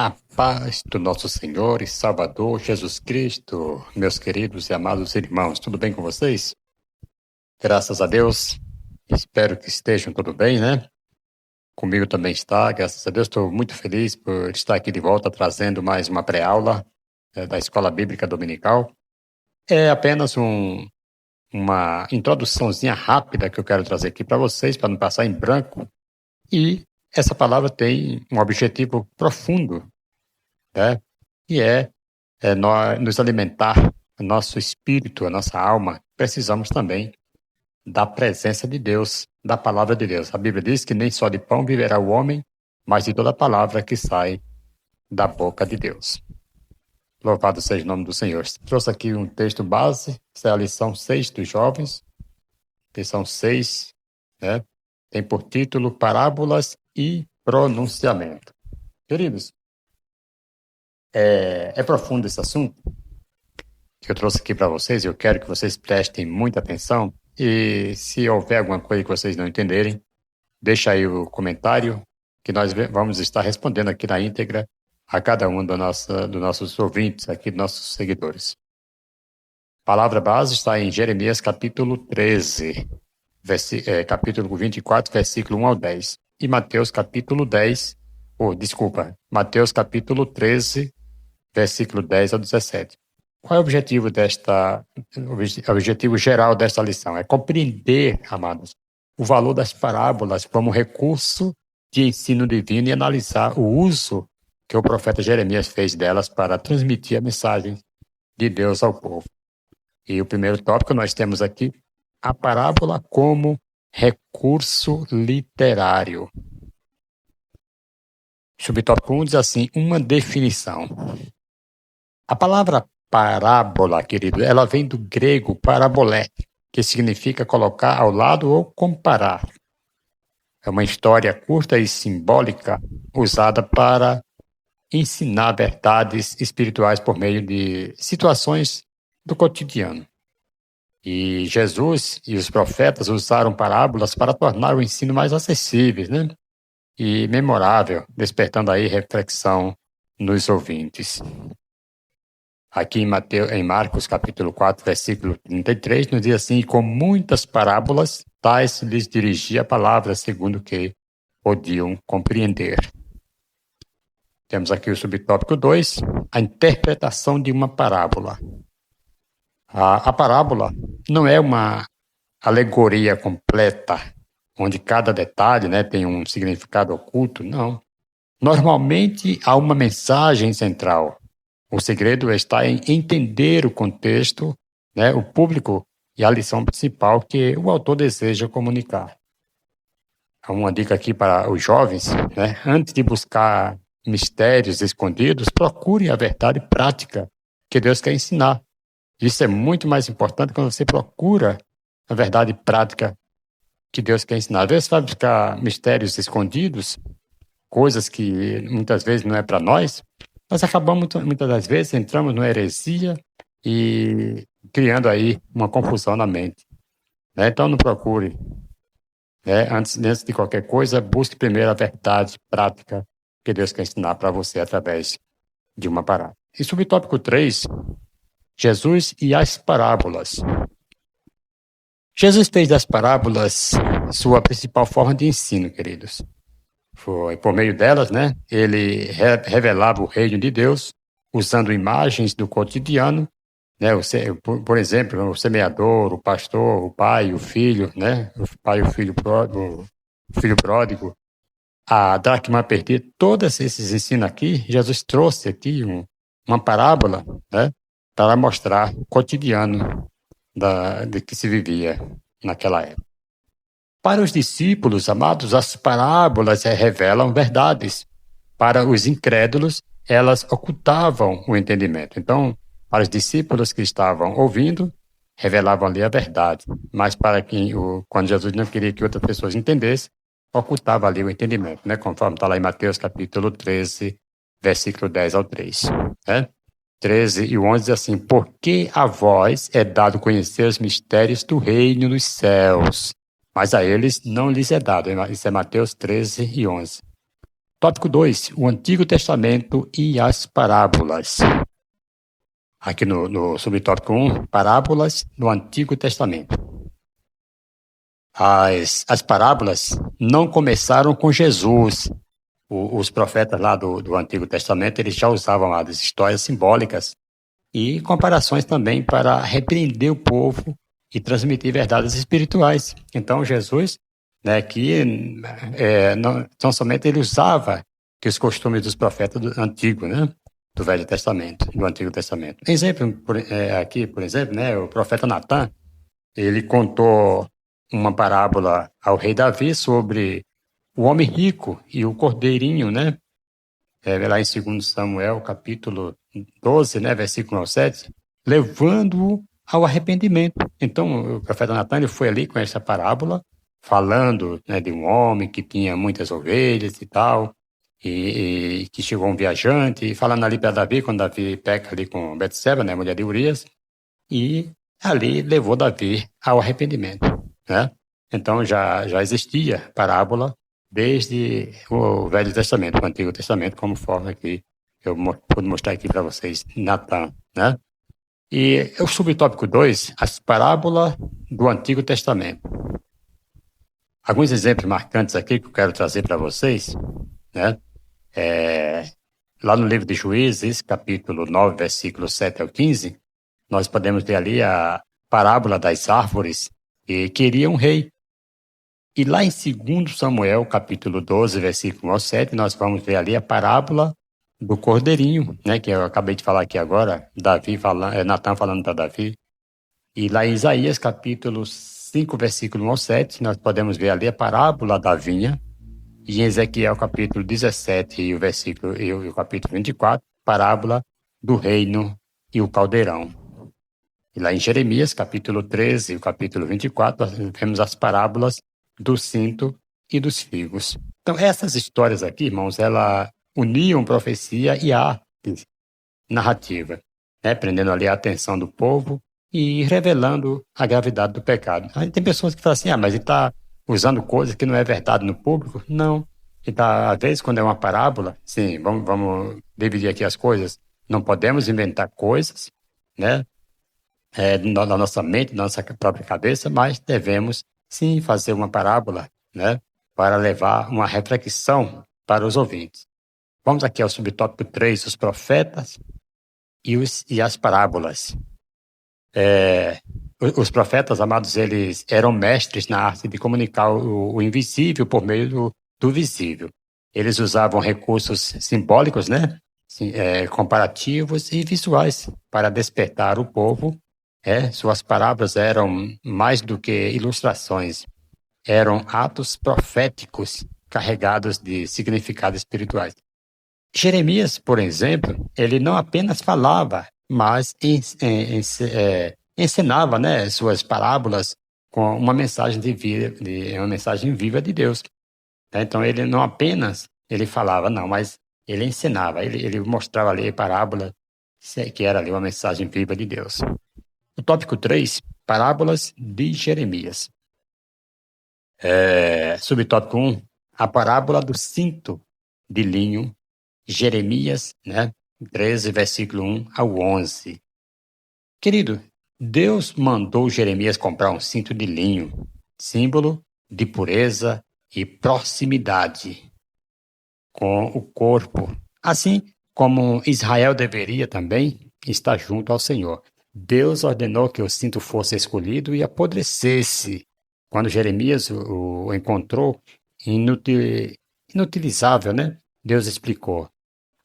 A paz do nosso Senhor e Salvador Jesus Cristo, meus queridos e amados irmãos, tudo bem com vocês? Graças a Deus, espero que estejam tudo bem, né? Comigo também está, graças a Deus, estou muito feliz por estar aqui de volta trazendo mais uma pré-aula da Escola Bíblica Dominical. É apenas uma introduçãozinha rápida que eu quero trazer aqui para vocês, para não passar em branco. E essa palavra tem um objetivo profundo, né? E nós nos alimentar, o nosso espírito, a nossa alma. Precisamos também da presença de Deus, da palavra de Deus. A Bíblia diz que nem só de pão viverá o homem, mas de toda palavra que sai da boca de Deus. Louvado seja o nome do Senhor. Trouxe aqui um texto base, essa é a lição 6 dos jovens. Lição 6, né? Tem por título Parábolas e Pronunciamento. Queridos, é profundo esse assunto que eu trouxe aqui para vocês. Eu quero que vocês prestem muita atenção e se houver alguma coisa que vocês não entenderem, deixa aí o comentário que nós vamos estar respondendo aqui na íntegra a cada um dos nossos ouvintes, aqui dos nossos seguidores. A palavra base está em Jeremias capítulo 13, capítulo 24, versículo 1 ao 10. E Mateus capítulo 13, versículo 10 ao 17. Qual é o objetivo geral desta lição? É compreender, amados, o valor das parábolas como recurso de ensino divino e analisar o uso que o profeta Jeremias fez delas para transmitir a mensagem de Deus ao povo. E o primeiro tópico nós temos aqui, a parábola como recurso literário. Subtópico 1 diz assim, uma definição. A palavra parábola, querido, ela vem do grego parabolé, que significa colocar ao lado ou comparar. É uma história curta e simbólica usada para ensinar verdades espirituais por meio de situações do cotidiano. E Jesus e os profetas usaram parábolas para tornar o ensino mais acessível, né? E memorável, despertando aí reflexão nos ouvintes. Aqui em Marcos capítulo 4, versículo 33, nos diz assim, com muitas parábolas, tais lhes dirigia a palavra, segundo que podiam compreender. Temos aqui o subtópico 2, a interpretação de uma parábola. A parábola não é uma alegoria completa, onde cada detalhe, né, tem um significado oculto, não. Normalmente há uma mensagem central. O segredo está em entender o contexto, né, o público e a lição principal que o autor deseja comunicar. Há uma dica aqui para os jovens, né, antes de buscar mistérios escondidos, procure a verdade prática que Deus quer ensinar. Isso é muito mais importante quando você procura a verdade prática que Deus quer ensinar. Às vezes você vai buscar mistérios escondidos, coisas que muitas vezes não é para nós acabamos, muitas das vezes, entramos numa heresia e criando aí uma confusão na mente. Né? Então, não procure. Né? Antes de qualquer coisa, busque primeiro a verdade prática que Deus quer ensinar para você através de uma parábola. E subtópico 3, Jesus e as parábolas. Jesus fez das parábolas sua principal forma de ensino, queridos. Foi por meio delas, né? Ele revelava o reino de Deus, usando imagens do cotidiano, né? Por exemplo, o semeador, o pastor, o pai, o filho, né? O pai e o filho pródigo, a dracma perdida. Todos esses ensinos aqui, Jesus trouxe aqui uma parábola, né? Para mostrar o cotidiano de que se vivia naquela época. Para os discípulos, amados, as parábolas revelam verdades. Para os incrédulos, elas ocultavam o entendimento. Então, para os discípulos que estavam ouvindo, revelavam ali a verdade. Mas para quando Jesus não queria que outras pessoas entendessem, ocultava ali o entendimento, né? Conforme está lá em Mateus capítulo 13, versículo 10 ao 3. Né? 13 e 11 diz assim, porque a vós é dado conhecer os mistérios do reino dos céus, mas a eles não lhes é dado. Isso é Mateus 13 e 11. Tópico 2, o Antigo Testamento e as parábolas. Aqui no subtópico 1, parábolas no Antigo Testamento. As parábolas não começaram com Jesus. Os profetas lá do Antigo Testamento, eles já usavam as histórias simbólicas e comparações também para repreender o povo e transmitir verdades espirituais. Então, Jesus, né, que não somente ele usava que os costumes dos profetas do Antigo, né, do Velho Testamento, do Antigo Testamento. Exemplo, aqui, por exemplo, né, o profeta Natan, ele contou uma parábola ao rei Davi sobre o homem rico e o cordeirinho, né? Lá em 2 Samuel, capítulo 12, né, versículo 7, levando-o ao arrependimento. Então, o profeta Natan ele foi ali com essa parábola, falando, né, de um homem que tinha muitas ovelhas e tal, e que chegou um viajante, e falando ali para Davi, quando Davi peca ali com Betseba, né, mulher de Urias, e ali levou Davi ao arrependimento, né? Então, já existia parábola desde o Velho Testamento, o Antigo Testamento, como forma que eu pude mostrar aqui para vocês, Natan, né? E o subtópico 2, as parábolas do Antigo Testamento. Alguns exemplos marcantes aqui que eu quero trazer para vocês, né? Lá no livro de Juízes, capítulo 9, versículos 7 ao 15, nós podemos ver ali a parábola das árvores que queria um rei. E lá em 2 Samuel, capítulo 12, versículo 1 ao 7, nós vamos ver ali a parábola do cordeirinho, né, que eu acabei de falar aqui agora, Natan falando para Davi. E lá em Isaías, capítulo 5, versículo 1 ao 7, nós podemos ver ali a parábola da vinha. E em Ezequiel, capítulo 17 e o capítulo 24, parábola do reino e o caldeirão. E lá em Jeremias, capítulo 13 e o capítulo 24, nós vemos as parábolas do cinto e dos figos. Então, essas histórias aqui, irmãos, elas uniam profecia e arte narrativa, né? Prendendo ali a atenção do povo e revelando a gravidade do pecado. Aí tem pessoas que falam assim, mas ele está usando coisas que não é verdade no público. Não. Às vezes, quando é uma parábola, sim, vamos dividir aqui as coisas. Não podemos inventar coisas, né? Na nossa mente, na nossa própria cabeça, mas devemos sim fazer uma parábola, né, para levar uma reflexão para os ouvintes. Vamos aqui ao subtópico 3, os profetas e as parábolas. Os profetas, amados, eles eram mestres na arte de comunicar o invisível por meio do visível. Eles usavam recursos simbólicos, né, comparativos e visuais para despertar o povo. Suas parábolas eram mais do que ilustrações, eram atos proféticos carregados de significados espirituais. Jeremias, por exemplo, ele não apenas falava, mas ensinava, né, suas parábolas com uma mensagem uma mensagem viva de Deus. Então ele não apenas falava, não, mas ele ensinava, ele mostrava ali a parábola que era ali uma mensagem viva de Deus. O tópico 3, parábolas de Jeremias. Subtópico 1, a parábola do cinto de linho, Jeremias, né, 13, versículo 1 ao 11. Querido, Deus mandou Jeremias comprar um cinto de linho, símbolo de pureza e proximidade com o corpo, assim como Israel deveria também estar junto ao Senhor. Deus ordenou que o cinto fosse escolhido e apodrecesse. Quando Jeremias o encontrou inutilizável, né? Deus explicou: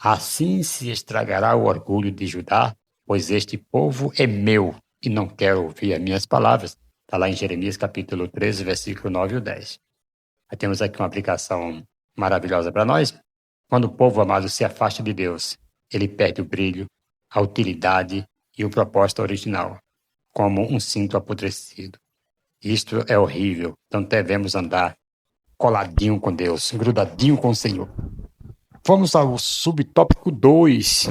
assim se estragará o orgulho de Judá, pois este povo é meu e não quer ouvir as minhas palavras. Está lá em Jeremias capítulo 13, versículo 9 e 10. Aí temos aqui uma aplicação maravilhosa para nós. Quando o povo amado se afasta de Deus, ele perde o brilho, a utilidade e o propósito original, como um cinto apodrecido. Isto é horrível, então devemos andar coladinho com Deus, grudadinho com o Senhor. Vamos ao subtópico 2.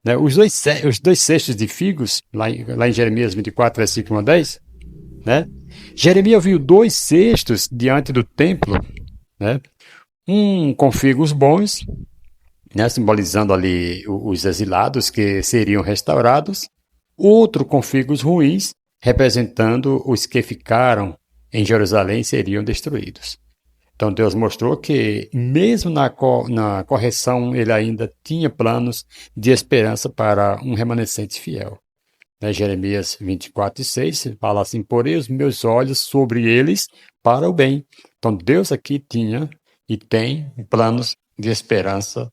Né? Os dois cestos de figos, lá em Jeremias 24, versículo 1 a 10. Né? Jeremias viu 2 cestos diante do templo, né? Um com figos bons, né, simbolizando ali os exilados que seriam restaurados, outro com figos ruins, representando os que ficaram em Jerusalém e seriam destruídos. Então Deus mostrou que, mesmo na correção, ele ainda tinha planos de esperança para um remanescente fiel. Né, Jeremias 24:6 fala assim: porei os meus olhos sobre eles para o bem. Então Deus aqui tinha e tem planos de esperança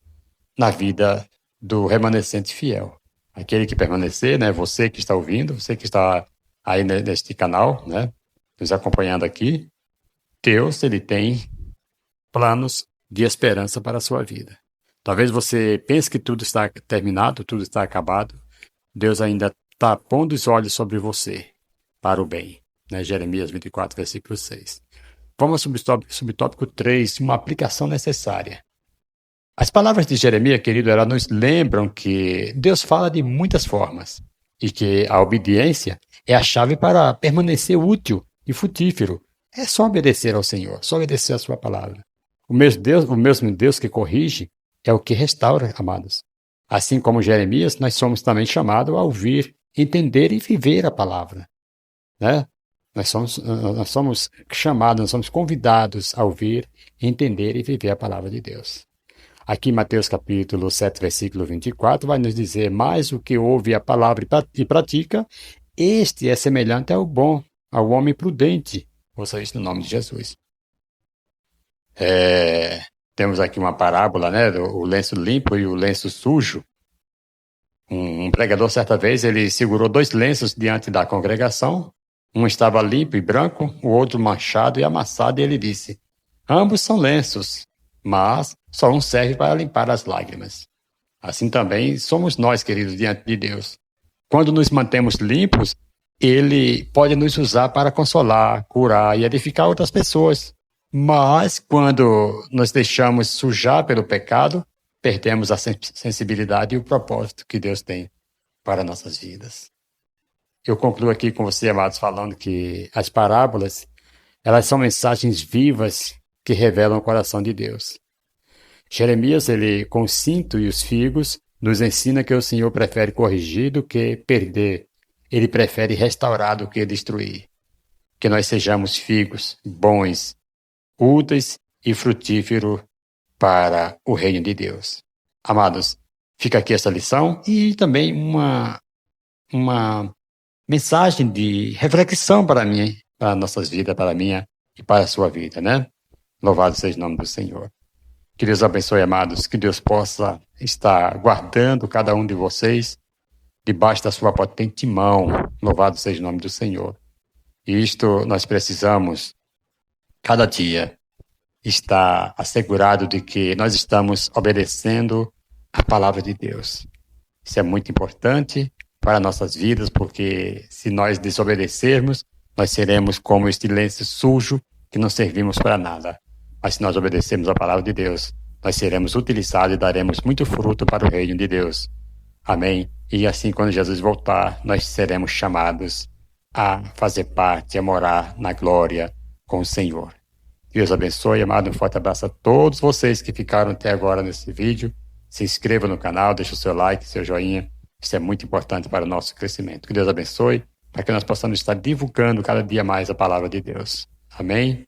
na vida do remanescente fiel. Aquele que permanecer, né, você que está ouvindo, você que está aí neste canal, né, nos acompanhando aqui, Deus, ele tem planos de esperança para a sua vida. Talvez você pense que tudo está terminado, tudo está acabado. Deus ainda está pondo os olhos sobre você para o bem. Né? Jeremias 24, versículo 6. Vamos ao subtópico 3, uma aplicação necessária. As palavras de Jeremias, querido, elas nos lembram que Deus fala de muitas formas e que a obediência é a chave para permanecer útil e frutífero. É só obedecer ao Senhor, só obedecer a sua palavra. O mesmo Deus que corrige é o que restaura, amados. Assim como Jeremias, nós somos também chamados a ouvir, entender e viver a palavra. Né? Nós somos chamados, nós somos convidados a ouvir, entender e viver a palavra de Deus. Aqui, Mateus capítulo 7, versículo 24, vai nos dizer: mais o que ouve a palavra e pratica, este é semelhante ao bom, ao homem prudente. Ouça isso no nome de Jesus. Temos aqui uma parábola, né, do lenço limpo e o lenço sujo. Um pregador, certa vez, ele segurou 2 lenços diante da congregação. Um estava limpo e branco, o outro manchado e amassado, e ele disse: ambos são lenços, mas só um serve para limpar as lágrimas. Assim também somos nós, queridos, diante de Deus. Quando nos mantemos limpos, Ele pode nos usar para consolar, curar e edificar outras pessoas. Mas quando nos deixamos sujar pelo pecado, perdemos a sensibilidade e o propósito que Deus tem para nossas vidas. Eu concluo aqui com você, amados, falando que as parábolas, elas são mensagens vivas que revelam o coração de Deus. Jeremias, ele, com o cinto e os figos, nos ensina que o Senhor prefere corrigir do que perder. Ele prefere restaurar do que destruir. Que nós sejamos figos, bons, úteis e frutíferos para o reino de Deus. Amados, fica aqui essa lição e também uma mensagem de reflexão para mim, para nossas vidas, para a minha e para a sua vida, né? Louvado seja o nome do Senhor. Que Deus abençoe, amados, que Deus possa estar guardando cada um de vocês debaixo da sua potente mão. Louvado seja o nome do Senhor. E isto nós precisamos, cada dia, estar assegurado de que nós estamos obedecendo a palavra de Deus. Isso é muito importante para nossas vidas, porque se nós desobedecermos, nós seremos como este lenço sujo que não servimos para nada. Mas se nós obedecermos a palavra de Deus, nós seremos utilizados e daremos muito fruto para o reino de Deus. Amém? E assim, quando Jesus voltar, nós seremos chamados a fazer parte, a morar na glória com o Senhor. Deus abençoe, amado. Um forte abraço a todos vocês que ficaram até agora nesse vídeo. Se inscreva no canal, deixe o seu like, seu joinha. Isso é muito importante para o nosso crescimento. Que Deus abençoe, para que nós possamos estar divulgando cada dia mais a palavra de Deus. Amém?